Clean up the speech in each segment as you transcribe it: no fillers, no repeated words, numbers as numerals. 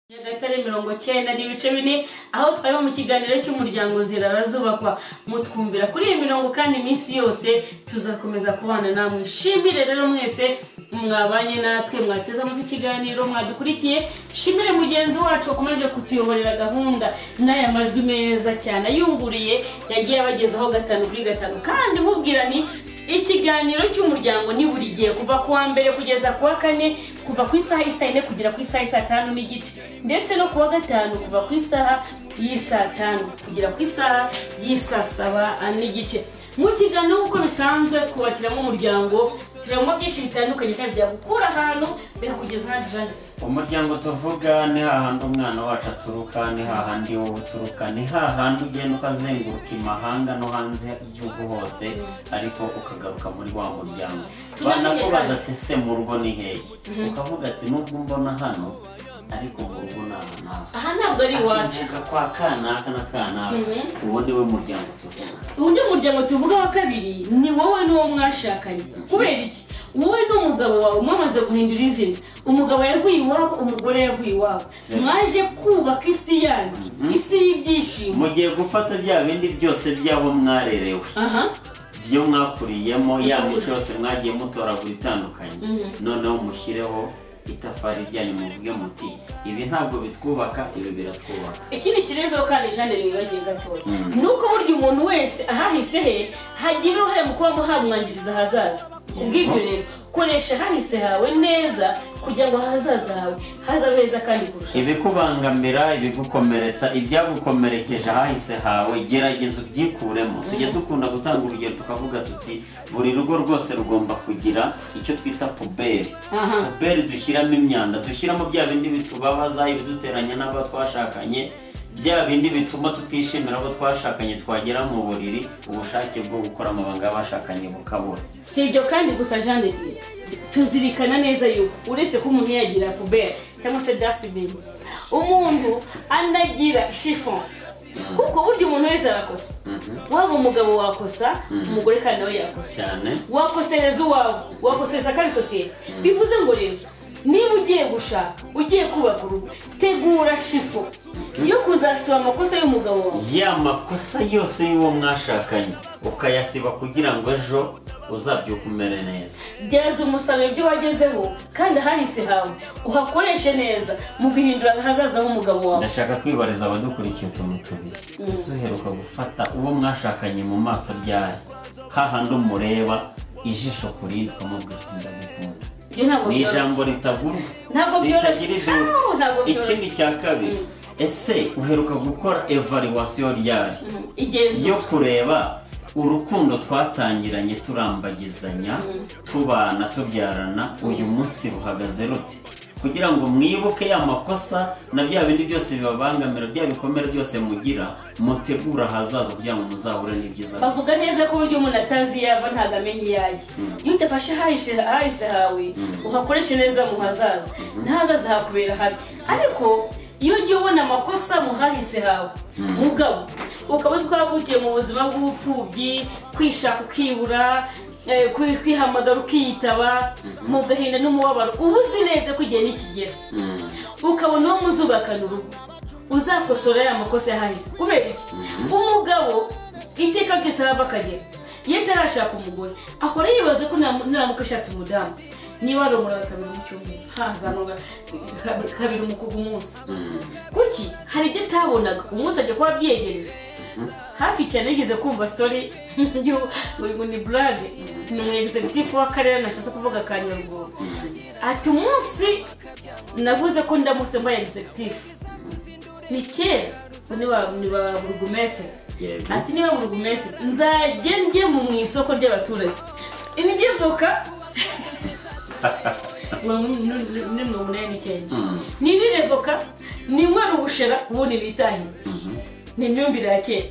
Nyagatare 90 n'ibice bine aho twaba mu kiganiro cy'umuryango zirarazubakwa mutwumvira kuri iyi mirongo kandi iminsi yose tuzakomeza kubana namwe. Shimire rero mwese mwabanye natwe mwateza mu kiganiro mwadukurikiye. Shimire mugenzi wacu ukomeje kutuyoborera gahunda n'aya majwi meza cyane ayunguriye yagiye abagezaho 5 kuri 5 kandi mubwira ni ikiganiro cy'umuryango ni buri gihe kuva kuwa mbere kugeza kuwa kane kuva ku isaha y'isayine kugera ku isaha y'isatanu n'igice ndetse no kuwa gatanu kuva ku isaha y'isatanu kugera ku isaha y'isasaba n'igice. Mu kiganiro uko bisanzwe twubakiramo umuryango turamo byinshi bitandukanye kandi byagukura ahantu bikakugeza handi janje. Umuryango tuvuga ni hahandi umwana wacu aturuka, ni hahandi wowe uturuka, ni hahandi ugenda ukazenguruka imahanga no hanze y'igihugu hose ariko ukagaruka muri wa muryango. Banakubaza ati se mu rugo ni hehe? Ukavuga ati nubwo mbona hano ariko mu rugo aha ntabwo ari iwacu kwa kanaka na kanaka. Ubundi we muryango tuvuga, undi muryango tuvuga wa kabiri ni wowe n'uwo mwashakanye. Kubera iki? Wowe n'umugabo wawe mwamaze guhindura izina, umugabo yavuye iwabo umugore yavuye iwabo, mwaje kubaka isi yanyu, isi y'ibyishimo. Mugiye gufata bya bindi byose byabo mwarerewe, byo mwakuriyemo, ya mico yose mwagiye mutoragura itandukanye, noneho mushireho itafari ryanyu muvuge muti ibi ntabwo bitwubaka, ibi biratwubaka. Ikindi kirenzeho kandi jande ribagiye gatoya nuko burya umuntu wese ahahise he hagira uruhare mu kuba muhamwangiriza hazaza. Ubwibyo rero koresha hahise hawe neza kugira ngo hazaza hawe haza beza kandi kurusha. Ibikubangamira, ibigukomeretsa, ibyagukomerekeje hahise hawe gerageza ubyikuremo. Tujye dukunda gutanga urugero tukavuga tuti buri rugo rwose rugomba kugira icyo twita puberi. Puberi dushyiramo imyanda, dushyiramo bya bindi bitubabaza, ibiduteranya n'abo twashakanye, bya bindi bituma tutishimira abo twashakanye, twagera mu buriri ubushake bwo gukora amabanga y'abashakanye bukabura. Si ibyo kandi gusa jande tuzirikana neza yuko uretse ko umuntu yagira puberi cyangwa se dustbin, umuntu anagira chiffon. Kuko burya umuntu wese arakosa, waba umugabo wakosa, umugore kandi nawe yakosa, wakosereza uwawe, wakosereza kandi sosiyete. Bivuze ngo rero niba ugiye gushaka, ugiye kubaka urugo, tegura chiffon yo kuzasiba amakosa y'umugabo wawe, ya makosa yose y'uwo mwashakanye ukayasiba kugira ngo ejo uzabyuka umere neza. Geza umusaruro ibyo wagezeho kandi hahise hawe uhakoreshe neza mu guhindura hazaza h'umugabo wawe. Ndashaka kwibariza abadukurikiye utuntu tubiri. Ese uheruka gufata uwo mwashakanye mu maso ryari, hahandi umureba ijisho kuri ukamubwira ati ndagukunda? Ni ijambo ritagurwa, ritagira iduka. Ikindi cya kabiri, ese uheruka gukora evaluation ryari yo kureba urukundo twatangiranye turambagizanya tubana tubyarana uyu munsi ruhagaze ruti, kugira ngo mwibuke ya makosa na bya bindi byose bibabangamira, bya bikomere byose mugira, mutegura hazaza kugira ngo muzahure n'ibyiza. Bavuga neza ko buryo umuntu atazi yava ntago amenye yaje. Iyo utafashe hahise hawe uhakoreshe neza mu hazaza, ntazaza hakubera habi. Ariko iyo ugiye ubona amakosa mu hahise hawe mugabo ukabaza ko wavukiye mu buzima bw'ubupfubyi, kwishaka ukibura, kwihamagara ukiyitaba mu gahinda n'umubabaro, uba uzi neza ko igihe nikigera ukabona uwo muzubakana urugo uzakosora ya makosa yahahise. Kubera iki? Umugabo iteka ryose haba akagera iyo atarashaka umugore akora yibaza ko naramuka ashatse umudamu niba arongora kabiri mu cyumweru, hazanurwa kabiri umukobwa umunsi. Kuki? Hari ibyo atabonaga umunsi ajya kuba byegereje hafi cyane. Yigeze kumva story ngo ni Brad, ni umu executive w'akarere nashatse kuvuga ka Nyaruguru, ati umunsi navuze ko ndamutse mbaye executive ni kera ni ba burugumestre, ati niba burugumestre nzajya njye mu isoko ry'abaturage imigeboka ni nirevoka ni mwana ubushera ubundi bitahi ni imyumvire ya kera.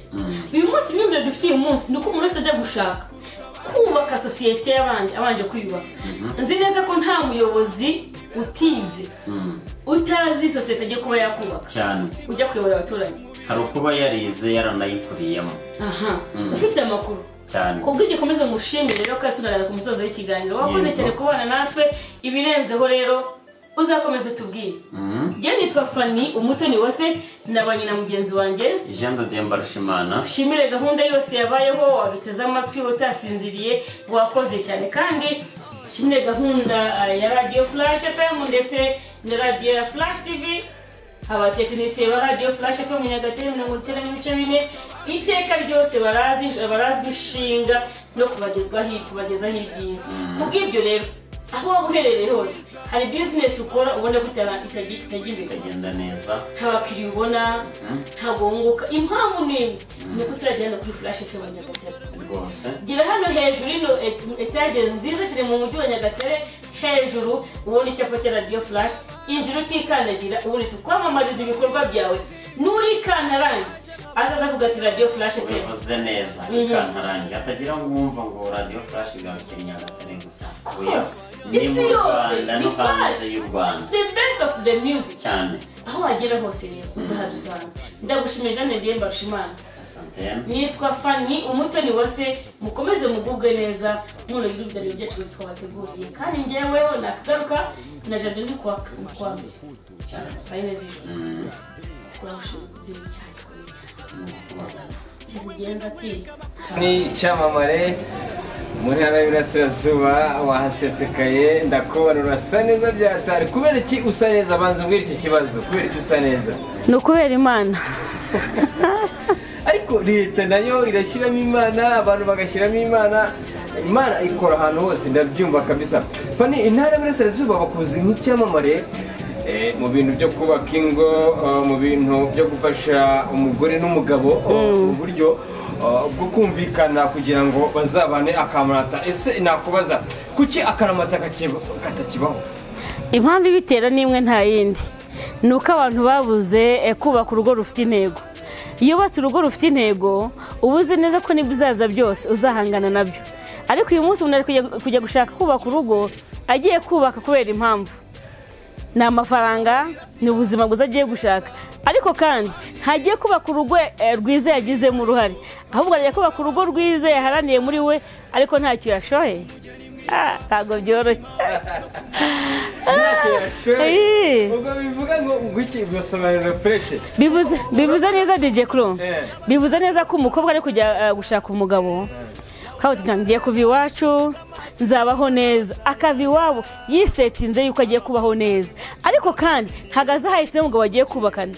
Uyu munsi imyumvire dufitiye umunsi nuko umuntu wese ajya gushaka kubaka sosiyete y'abandi abanje kwiyubaka. Nzi neza ko nta muyobozi utize utazi sosiyete agiye kuba yakubaka cyane ujya kuyobora abaturage. Hari ukuba yarize yaranayikuriyemo, ufite amakuru cyane. Kubwo igikomeza mushimire rero ko tunarara ku musozo w'ikiganiro. Wakoze cyane kubana natwe ibirenzeho rero uzakomeza utubwire. Njye nitwa Fanny Umutoni Uwase nabanye na mugenzi wanjye Jean de Dieu Mbarushimana. Shimire gahunda yose yabayeho waduteze amatwi utasinziriye wakoze cyane kandi shimire gahunda ya Radio Flash FM ndetse na Radio Flash TV abatekinisiye ba Radio Flash FM Nyagatare 94.4 iteka ryose barazi ishinga no kubagezaho ibyiza. Kubw'ibyo rero aho wabuherereye hose hari business ukora ubona ko itagenda neza abakiriya ubona ntabonguka impamvu ni nuko turagenda kuri Flash FM Nyagatare rwose gira hano hejuru ino etage nziza kiri mu mujyi wa Nyagatare hejuru ubona icyapa cya Radio Flash injiro utikandagira ubundi tukwamamariza ibikorwa byawe nuri kantarangi azaza kugati Radio Flash FM bivuze neza kantarangi atagira ngo wumva ngo Radio Flash igabukira Nyagatare gusa oya isi yose no hanze y'u Rwanda the best of the music cyane aho wagera hose rero uzahadusanga ndagushimije Jean de Dieu Mbarushimana. Asante. Nitwa Fanny Umutoni Uwase mukomeze mugubwe neza none ibirudari byacu twabateguriye kandi njyeweho nakagaruka na Jean de Dieu kwa mbere cyane sayine z'ijoro kurashobora kugira cyane kizigenda ati ni cyamamare muri ntara y'Iburasirazuba wahasesekaye ndakubona urasa neza byatari kubera iki usa neza banza mbwira iki kibazo kubera iki usa neza no kubera Imana ariko leta nayo irashyiramo Imana abantu bagashyiramo Imana ikora ahantu hose ndabyumva kabisa. Fanny intara y'Iburasirazuba bakuzi nk'icyamamare mu bintu byo kubaka ingo mu bintu byo gufasha umugore n'umugabo mu buryo bwo kumvikana kugira ngo bazabane akaramata. Ese nakubaza kuki akaramata katakibaho? Impamvu ibitera nimwe nta yindi nuko abantu babuze kubaka urugo rufite intego. Iyo ubatse urugo rufite intego ubuze neza ko nibizaza byose uzahangana nabyo, ariko uyu munsi umuntu ari kujya gushaka kubaka urugo agiye kubaka kubera impamvu ni amafaranga ni ubuzima bwiza agiye gushaka, ariko kandi ntagiye kubaka urugo rwiza yagizemo uruhare, ahubwo agiye kubaka urugo rwiza yaharaniye muri we ariko ntacyo yashoye. Ntabwo byoroshye. Ubwo bivuga ngo ngwiki bisobanura fresh. Bivuze neza DJ Kro. Bivuze neza ko umukobwa ari kujya gushaka umugabo. Kabuze ngiye kuva iwacu nzabaho neza, akava iwabo yisetinze yuko agiye kubaho neza, ariko kandi ntagaza hahise umugabo agiye kubakana.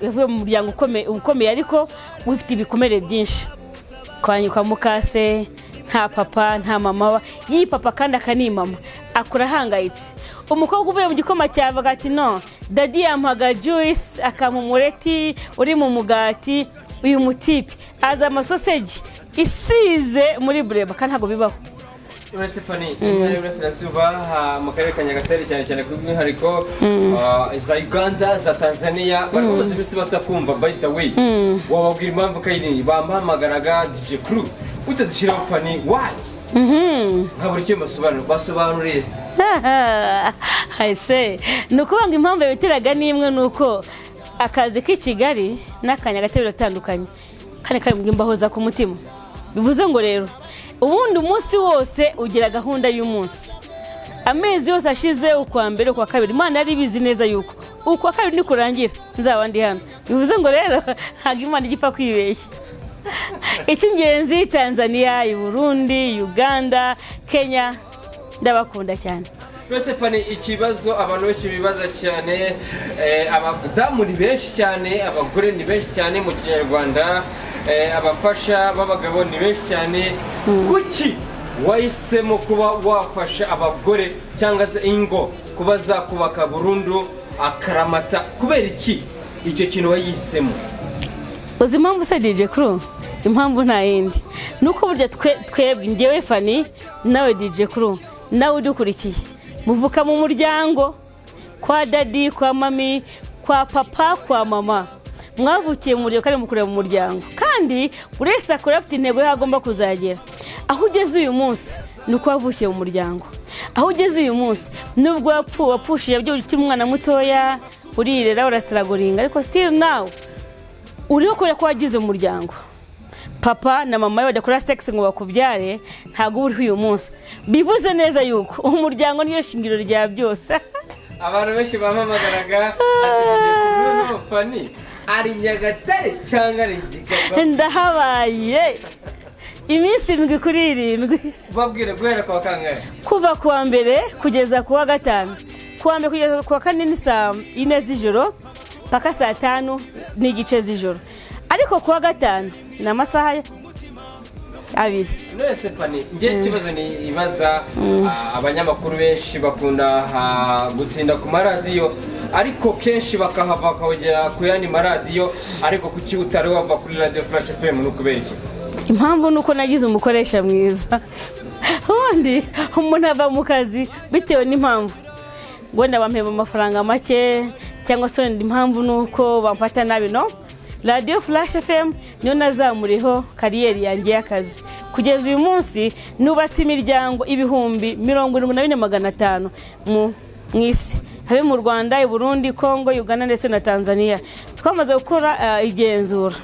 Yavuye mu muryango ukomeye ariko ufite ibikomere byinshi. Kwanyuka mukase nta papa nta mama yi papa kandi akanimama akura hangayitse. Umukobwa uvuye mu gikoma cyavuga ati no daddy yampaga juice akamumureti uri mu mugati uyu mutipi aza amasoseji isize muri bureba kandi ntago bibaho. Uretse Fanny y'Iburasirazuba mu karere ka Nyagatare cyane kuri by'umwihariko za Uganda za Tanzania barakoze ibisi batakumva by the way wababwira impamvu kayini bampamagaraga DJ Kro utadushyiraho Fanny why nkabura icyo basobanurire haise nukubanga impamvu yabiteraga nimwe nuko akazi k'Ikigali n'akanyagatare biratandukanye kandi kari mugimbahoza ku mutima. Bivuze ngo rero ubundi umunsi wose ugira gahunda y'umunsi, amezi yose ashize ukwa mbere ukwa kabiri Imana yari bizi neza yuko ukwa kabiri ni kurangira nzaba ndi hano. Bivuze ngo rero ntabwo Imana igipfa kwibeshya. Icy'ingenzi Tanzania, Burundi, Uganda, Kenya ndabakunda cyane. Uretse Fanny ikibazo abantu benshi bibaza cyane abadamu ni benshi cyane abagore ni benshi cyane mu Kinyarwanda abafasha b'abagabo ni benshi cyane kuki wahisemo kuba wafasha abagore cyangwa se ingo kuba zakubaka burundu akaramata kubera iki icyo kintu wayihisemo? Uzi impamvu se DJ Kro? Impamvu nta yindi nuko burya twebwe njyewe Fanny nawe DJ Kro nawe udukurikiye muvuka mu muryango kwa daddy kwa mami kwa papa kwa mama mwavukiye mu muryango kandi mukurira mu muryango kandi urese akora afite intego yagomba kuzagera. Aho ugeze uyu munsi nuko wavukiye mu muryango, aho ugeze uyu munsi nubwo wapfushije byo uri umwana mutoya urirera urasitaragoringa ariko still now uriho kubera ko wagize umuryango. Papa na mama badakora sex ngo bakubyare ntago uri uyu munsi. Bivuze neza yuko umuryango niyo shingiro rya byose. abantu benshi bampamagaraga ati ngiye kubona n'umufani ari Nyagatare cyangwa ari Gikaba ndahabaye iminsi 7 kuri 7 babwire guhera kwa kangahe kuva kuwa mbere kugeza kuwa gatanu kuwa mbere kugeza kuwa kane ni saa 4 z'ijoro paka saa 5 n'igice z'ijoro ariko kuwa gatanu na masaha abiri none Stephanie ngiye kibazo ni ibaza abanyamakuru benshi bakunda gutsinda ku maradiyo ariko kenshi bakahava kawugera ku yandi maradiyo ariko kuki utari wava kuri Radio Flash FM n'ukubera iki impamvu nuko nagize umukoresha mwiza ubundi umuntu ava mu kazi bitewe n'impamvu wenda bampemba amafaranga make cyangwa se impamvu nuko bamfata nabi no Radio Flash FM niyo nazamuriho kariyeri yanjye y'akazi kugeza uyu munsi nubatse imiryango ibihumbi 74,500 mu mwisi habe mu Rwanda, Burundi, Kongo, Uganda ndetse na Tanzania. Twamaze gukora igenzura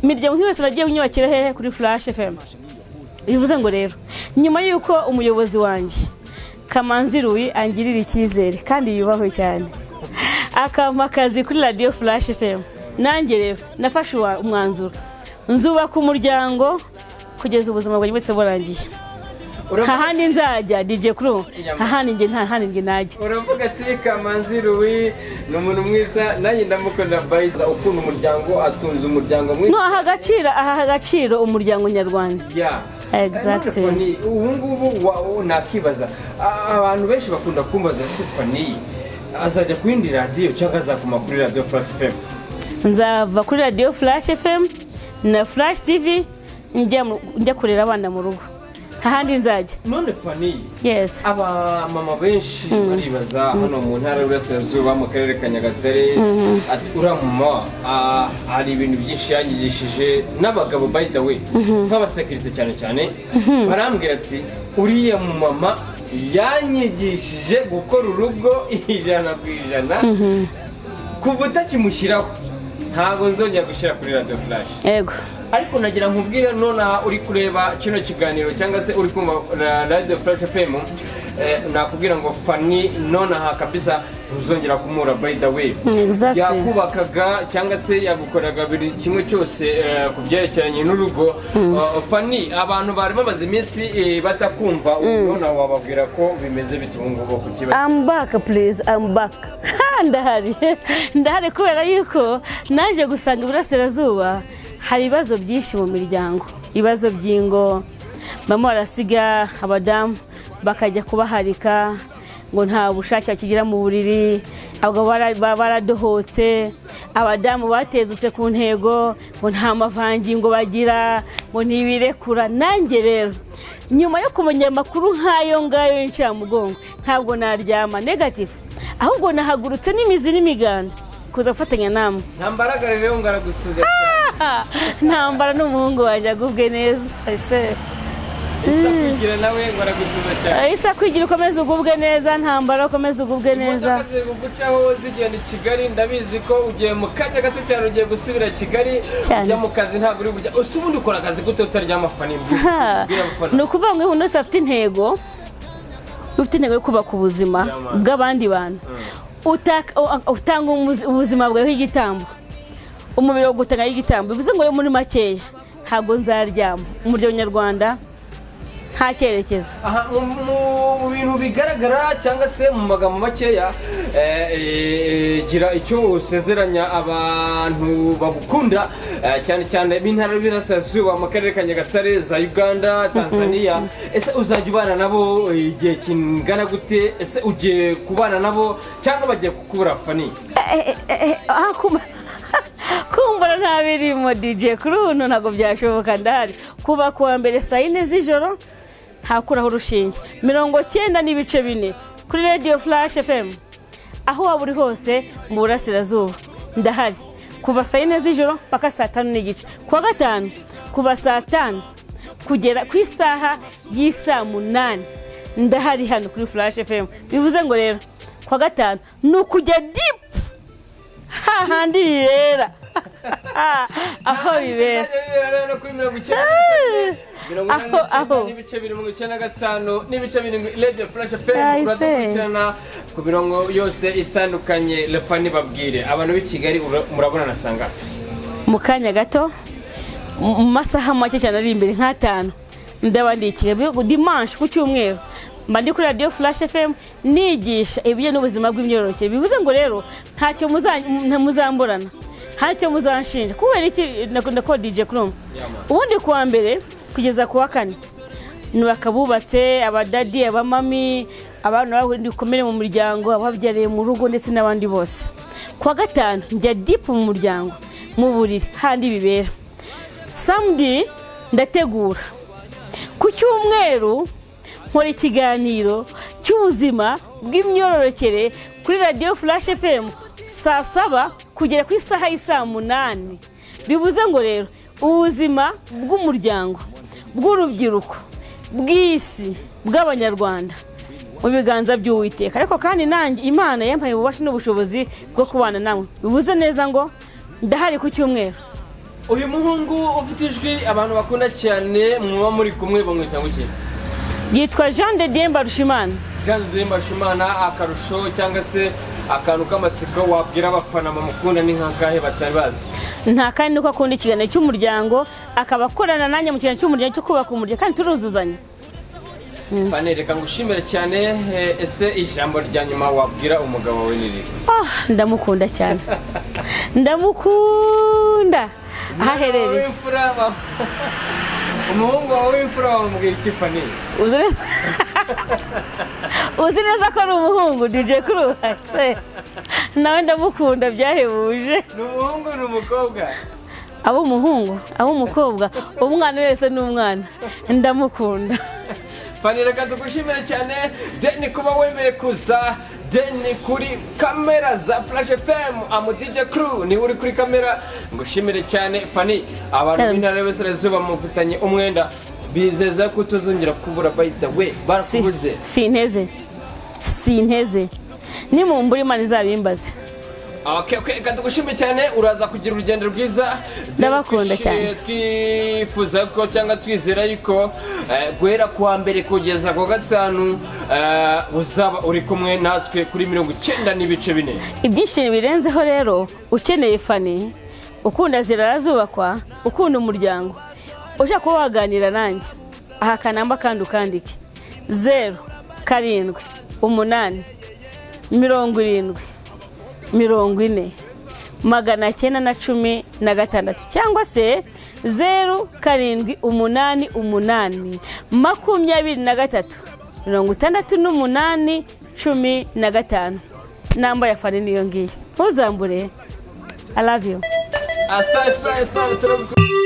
imiryango yose nagiye kunyubakira hehe kuri Flash FM. Bivuze ngo rero nyuma yuko umuyobozi wanjye Kamanzi Louis angirira icyizere kandi yubahwe cyane akampa akazi kuri Radio Flash FM, nanjye rero nafashe umwanzuro nzubaka umuryango kugeza ubuzima bwanjye bwose burangiye. Hahandi nzajya DJ Crew hahandi nge nta handi nge najya. Uravuga ati Kamanzi Louis ni umuntu mwiza nanjye ndamukunda bayiza ukunda umuryango atunze umuryango mwiza. No aha agaciro umuryango nyarwanda. Yeah. Exactly. Ubu nakibaza abantu benshi bakunda kumbaza Stephanie azajya ku yindi radio cyangwa azakuma kuri Radio Flash FM. Nzava kuri Radio Flash FM na Flash TV njya kurera abana mu rugo. Hahandi nzajya. None Fanny. Yes. Aba mama benshi baribaza hano mu ntara y'Uburasirazuba mu karere ka Nyagatare ati uramuma ari ibintu byinshi yanyigishije n'abagabo by the way nk'abasekirite cyane barambwira ati uriya mu mama yanyigishije gukora urugo 100% kuva utakimushyiraho ntago nzongera gushyira kuri Radio Flash. Yego. Ariko nagira nkubwire none uri kureba kino kiganiro cyangwa se uri kumva Radio Flash FM nakubwira ngo Fanny none aha kabisa ntuzongera kumura by the way. Exactly. Yakubakaga cyangwa se yagukoraga biri kimwe cyose kubyerekeranye n'urugo. Fanny abantu bari bamaze iminsi batakumva none wababwira ko bimeze bitungubo ku kibazo. I'm back please, I'm back. Ndahari kubera yuko naje gusanga Iburasirazuba hari ibibazo byinshi mu miryango, ibibazo by'ingo bamwe barasiga abadamu bakajya kubaharika ngo nta bushake kigira mu buriri, abagabo baradohotse, abadamu batezutse ku ntego ngo nta mavangingo bagira ngo ntibirekura. Nanjye rero nyuma yo kumenya amakuru nk'ayo ngayo y'incamugongo ntabwo naryama negative, ahubwo nahagurutse n'imizi n'imiganda kuza gufatanya namwe. Ntambaraga rero ngaragusuze cyane. Ntambara n'umuhungu wanjye agubwe neza. Isa kwigira nawe ngaragusuze cyane. Isa kwigira ukomeze ugubwe neza, ntambara ukomeze ugubwe neza. Akaze gucaho zigenda i Kigali ndabizi ko ugiye mu kanya gato cyane ugiye gusubira Kigali ujya mu kazi ntabwo uri burya. Usubundi ukora akazi gute utarya amafaranga mbwira no kuvuga ngo umuntu afite intego yo kubaka ubuzima bw'abandi bantu. Utanga ubuzima bwawe nk'igitambo, umubiri wo gutanga igitambo. Bivuze ngo muri makeya ntabwo nzaryama. Umuryango nyarwanda nta cyerekezo. Mu bintu bigaragara cyangwa se mu magambo makeya gira icyo usezeranya abantu bagukunda cyane cyane b'intara y'Iburasirazuba mu karere ka Nyagatare, za Uganda, Tanzania. Ese uzajya ubana nabo igihe kingana gute? Ese ugiye kubana nabo cyangwa bagiye kukubura Fanny? Kumbura nta birimo DJ Crew ntabwo byashoboka. Ndahari kuba kuwa mbere saa 4 z'ijoro hakuraho urushinge 90.4 kuri Radio Flash FM. Aho waba uri hose mu Burasirazuba ndahari kuva saa 4 z'ijoro paka saa 5 n'igice. Kuwa gatanu kuva saa 5 kugera ku isaha y'isa 8 ndahari hano kuri Flash FM. Bivuze ngo rero kuwa gatanu nukujya deep hahandi yera aho bibera aho n'ibice 95 n'ibice 7 Radio Flash FM uradukurikirana ku mirongo yose itandukanye. Lefani babwire abantu b'i Kigali murabona nasanga mu kanya gato mu masaha make cyane ari imbere nka5 ndabandikiye dimanche ku cyumweru mandi kuri Radio Flash FM nigisha ibiye n'ubuzima bw'imyororokere. Bivuze ngo rero ntacyo muzamburana, ntacyo muzanshinja kubera iki nakunda ko DJ Chrome. Ubundi kuwa mbere kugeza kuwa kane nubakabubatse abadadi abamami abantu bahundi komere mu muryango ababyareye mu rugo ndetse n'abandi bose. Kuwa gatanu njya deep mu muryango mu buriri handi bibera. Samedi ndategura. Ku cyumweru nkora ikiganiro cy'ubuzima bw'imyororokere kuri Radio Flash FM saa 7 kugera ku isaha y'isa 8. Bivuze ngo rero ubuzima bw'umuryango bw'urubyiruko bw'isi bw'abanyarwanda mu biganza by'Uwiteka. Ariko kandi nanjye Imana yampaye ububasha n'ubushobozi bwo kubana namwe. Bivuze neza ngo ndahari ku cyumweru. Uyu muhungu ufite ijwi abantu bakunda cyane muba muri kumwe bamwita nguki? Yitwa Jean de Dieu Mbarushimana. Jean de Dieu Mbarushimana. Akarusho cyangwa se akantu k'amatsiko wabwira abafana mukunda ni nkangahe batari bazi? Nta kandi uko akunda ikiganiro cy'umuryango akabakorana nanjye mu kiganiro cy'umuryango cyo kubaka umuryango kandi turuzuzanya. Fane reka ngushimire cyane. Ese ijambo rya nyuma wabwira umugabo we niri? Ndamukunda cyane. Ndamukunda. Aherere. Umuhungu wawe w'imfura wamubwira iki Fane? Uzi neza ko ari umuhungu DJ Chrome. Nawe ndamukunda byahebuje. Ni umuhungu n'umukobwa? Abo umuhungu, abo umukobwa, umwana wese n'umwana. Ndamukunda. Fane reka tugushimire cyane. Deni kuba wemeye kuza. Deni kuri kamera za Flash FM amu DJ Crew ni uri kuri kamera. Ngushimire cyane Fane. Abantu b'Intara y'Iburasirazuba mufitanye umwenda bizeza ko tuzongera kubura by the way barakubuze. Sinteze ni mu mburi Imana izabimbaze. Okay, kadugushimye cyane. Uraza kugira urugendo rwiza. Ndabakunda cyane. Twifuza ko cyangwa twizera yuko guhera kuwa mbere kugeza ku gatanu uzaba uri kumwe natwe kuri 90 n'ibice 4. Ibyishimo birenzeho rero ukeneye Fane ukunda zirazubakwa ukunda umuryango ushaka ko waganira nanjye aha kanamba kandi ukandike 0 7 8 70 40 916 cyangwa se 0 7 8 8 23 68 15. Namba ya Fane niyo ngiyo. Uzambure. I love you. Asante.